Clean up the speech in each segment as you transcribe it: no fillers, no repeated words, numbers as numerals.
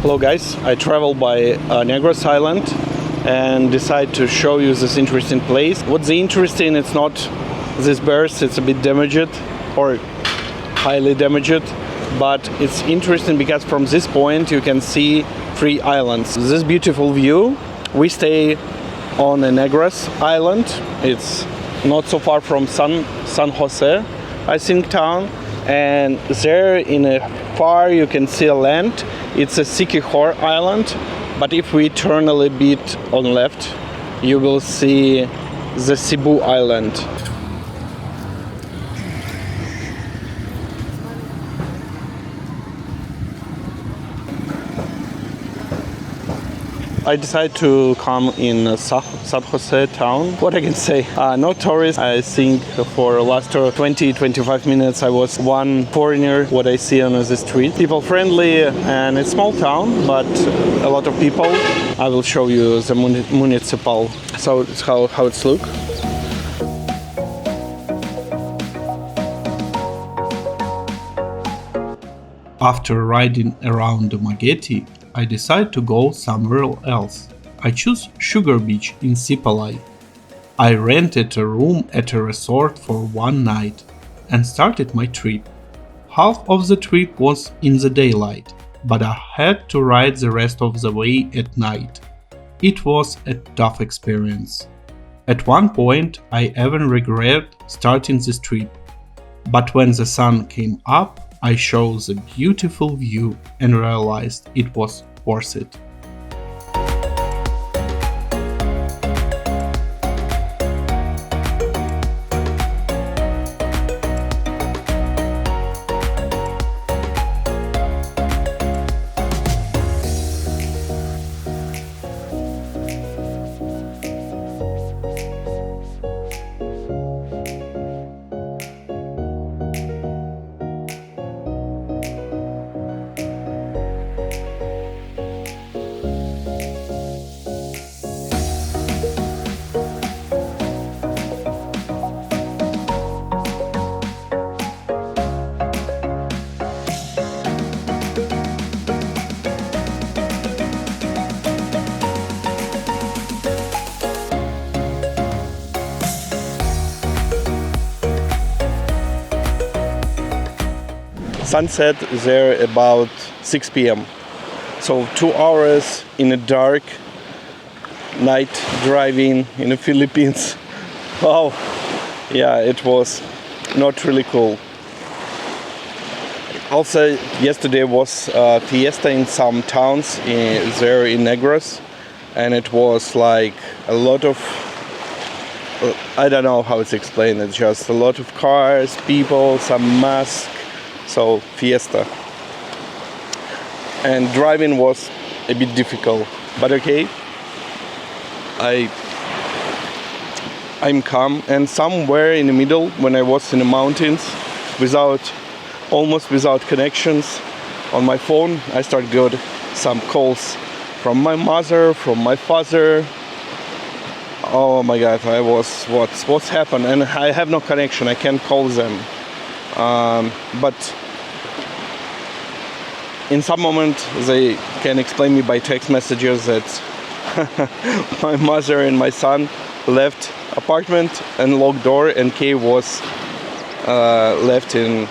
Hello guys, I travel by Negros Island and decide to show you this interesting place. What's interesting, it's not this berth, it's a bit damaged or highly damaged, but it's interesting because from this point you can see 3 islands. This beautiful view. We stay on a Negros Island. It's not so far from San Jose, I think, town. And there in a far you can see a land. It's a Sikihor Island, but if we turn a little bit on left, you will see the Cebu Island. I decided to come in San Jose town. What I can say, no tourists. I think for the last 20-25 minutes I was one foreigner what I see on the street. People friendly, and it's small town, but a lot of people. I will show you the municipal. So it's how it's look. After riding around the Mageti, I decided to go somewhere else. I chose Sugar Beach in Sipalai. I rented a room at a resort for one night and started my trip. Half of the trip was in the daylight, but I had to ride the rest of the way at night. It was a tough experience. At one point, I even regretted starting this trip. But when the sun came up, I saw the beautiful view and realized it was worth it. Sunset there about 6 p.m. So 2 hours in a dark night driving in the Philippines. Wow, yeah, it was not really cool. Also, yesterday was fiesta in some towns there in Negros, and it was like a lot of, I don't know how it's explained, it's just a lot of cars, people, some masks. So fiesta, and driving was a bit difficult, but okay. I'm calm, and somewhere in the middle, when I was in the mountains, almost without connections on my phone, I started got some calls from my mother, from my father. Oh my God, I was what's happened, and I have no connection. I can't call them. But in some moment they can explain me by text messages that my mother and my son left apartment and locked door, and Kay was left in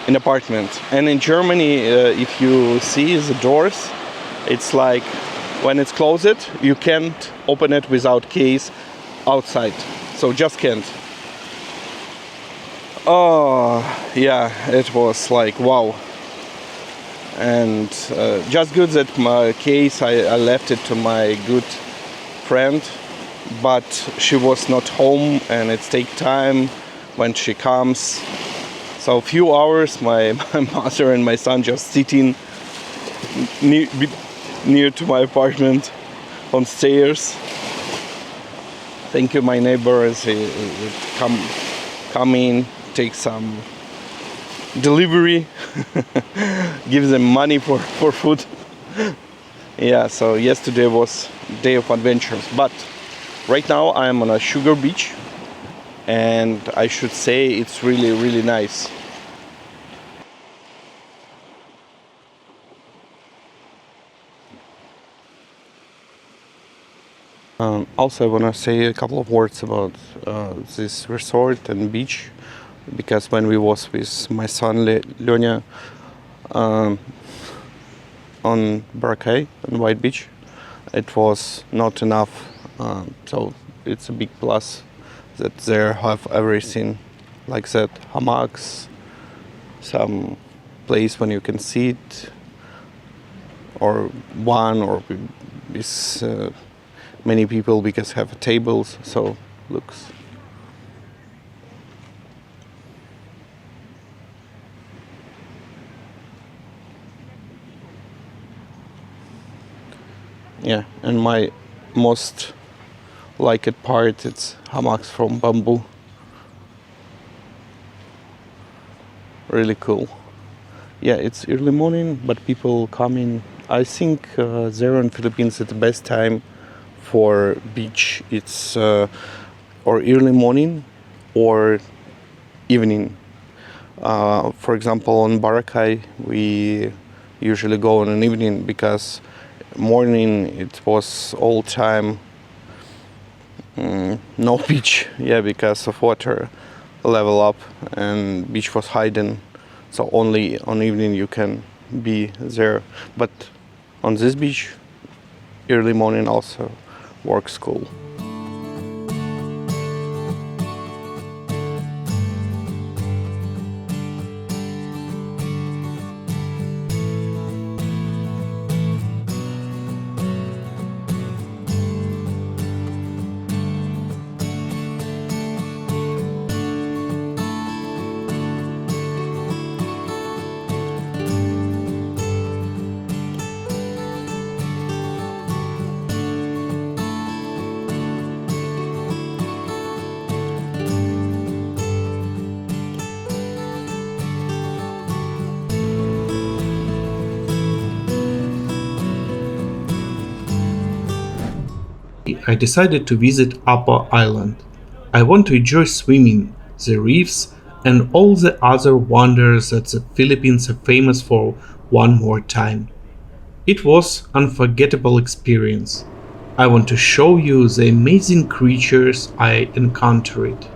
apartment. And in Germany, if you see the doors, it's like when it's closed, you can't open it without keys outside. So just can't. Oh, yeah, it was like, wow. And just good that my case, I left it to my good friend, but she was not home, and it takes time when she comes. So a few hours, my mother and my son just sitting near to my apartment on stairs. Thank you, my neighbors. He come in, take some delivery, give them money for food. Yeah, so yesterday was day of adventures, but right now I am on a Sugar Beach, and I should say it's really nice. Also, I want to say a couple of words about this resort and beach, because when we was with my son Lyonya on Boracay on White Beach, it was not enough. So it's a big plus that there have everything like that, hammocks, some place when you can sit, or one or with many people because have tables, so looks. Yeah, and my most liked part, it's hammocks from bamboo. Really cool. Yeah, it's early morning, but people come in. I think there in Philippines it's the best time for beach. It's or early morning or evening. For example, on Boracay we usually go on an evening because morning it was all time no beach. Yeah, because of water level up and beach was hidden, so only on evening you can be there. But on this beach early morning also works cool. I decided to visit Upper Island. I want to enjoy swimming, the reefs, and all the other wonders that the Philippines are famous for one more time. It was an unforgettable experience. I want to show you the amazing creatures I encountered.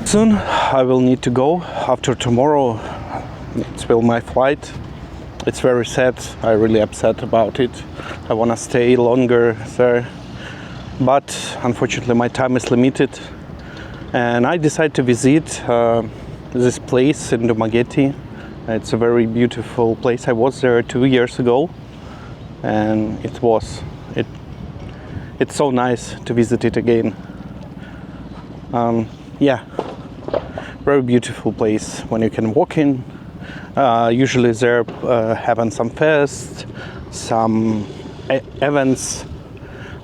Soon I will need to go. After tomorrow it will my flight. It's very sad. I'm really upset about it. I want to stay longer there, but unfortunately my time is limited, and I decided to visit this place in Dumaguete. It's a very beautiful place. I was there 2 years ago, and it's so nice to visit it again. Yeah, very beautiful place when you can walk in. Usually they're having some fest, some events,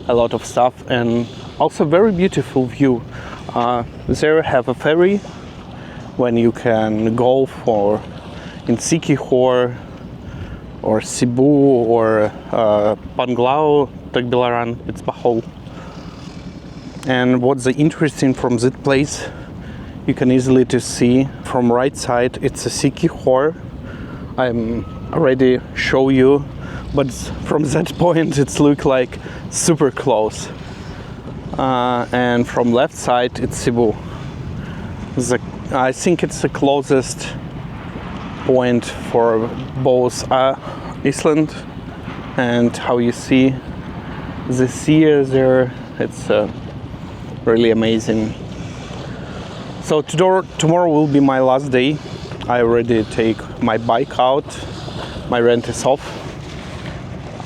a lot of stuff, and also very beautiful view. There have a ferry when you can go for in Sikihor or Cebu or Panglao, Tagbilaran, it's Bahol. And what's interesting from that place, you can easily to see from right side, it's a Sikihor. I'm already show you, but from that point it's look like super close. And from left side it's Cebu. I think it's the closest point for both Iceland, and how you see the sea there, it's really amazing. So tomorrow will be my last day. I already take my bike out, my rent is off,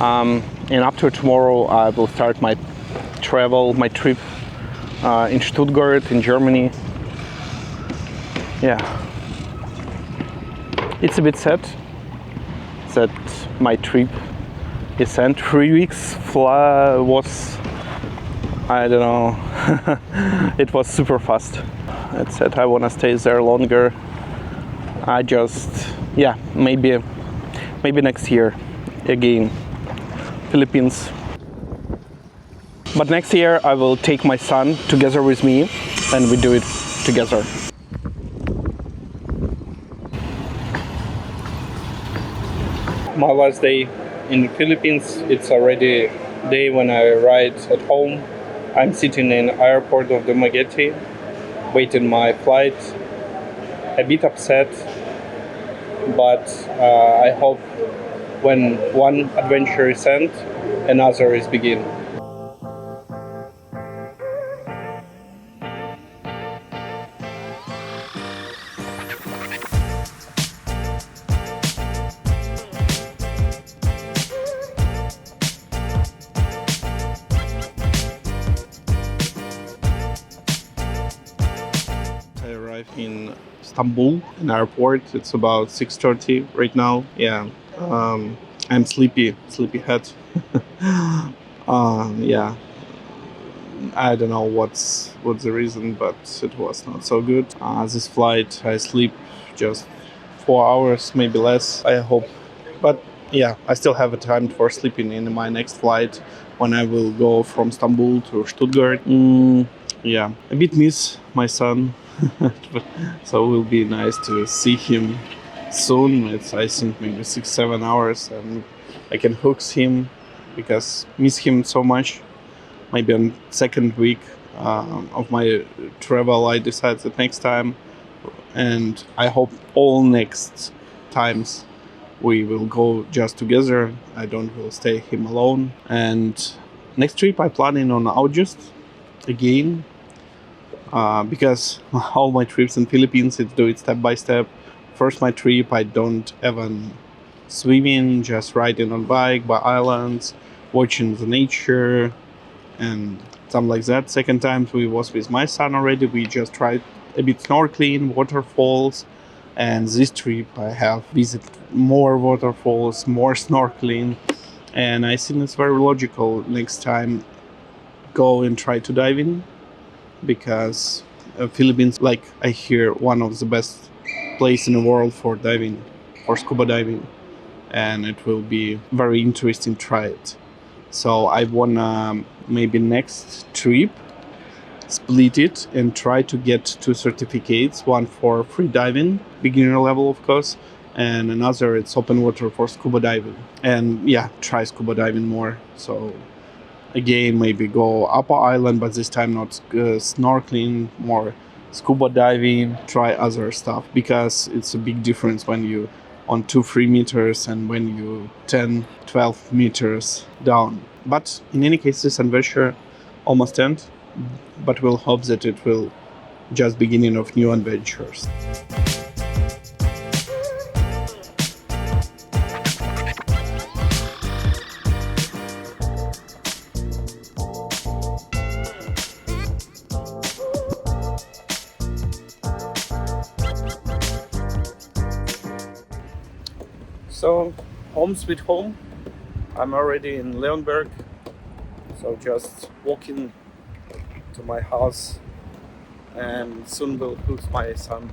and after tomorrow I will start my trip in Stuttgart in Germany. Yeah, it's a bit sad that my trip is end. 3 weeks was, I don't know, it was super fast. It said I want to stay there longer. I just, yeah, maybe next year again, Philippines. But next year I will take my son together with me and we do it together. My last day in the Philippines, it's already day when I arrived at home. I'm sitting in airport of Dumaguete, waiting my flight. A bit upset, but I hope when one adventure is end, another is begin. I arrived in Istanbul, in airport. It's about 6:30 right now. Yeah, I'm sleepyhead. Yeah, I don't know what's the reason, but it was not so good. This flight, I sleep just 4 hours, maybe less. I hope, but yeah, I still have a time for sleeping in my next flight when I will go from Istanbul to Stuttgart. Yeah, a bit miss my son. So it will be nice to see him soon. It's, I think, maybe 6-7 hours, and I can hook him because miss him so much. Maybe on second week of my travel, I decide that next time, and I hope all next times we will go just together. I don't will stay him alone. And next trip I planning on August again. Because all my trips in Philippines, it's do it step by step. First, my trip, I don't even swimming, just riding on bike by islands, watching the nature, and something like that. Second time, we was with my son already. We just tried a bit snorkeling, waterfalls, and this trip I have visited more waterfalls, more snorkeling, and I think it's very logical next time go and try to dive in. Because Philippines, like I hear, one of the best place in the world for diving, for scuba diving, and it will be very interesting to try it. So I wanna maybe next trip split it and try to get 2 certificates, one for free diving, beginner level of course, and another it's open water for scuba diving. And yeah, try scuba diving more. So again, maybe go upper island, but this time not snorkeling, more scuba diving, try other stuff, because it's a big difference when you on 2-3 meters and when you 10-12 meters down. But in any case, this adventure almost end, but we'll hope that it will just beginning of new adventures. So, home sweet home. I'm already in Leonberg, so just walking to my house, and soon will put my son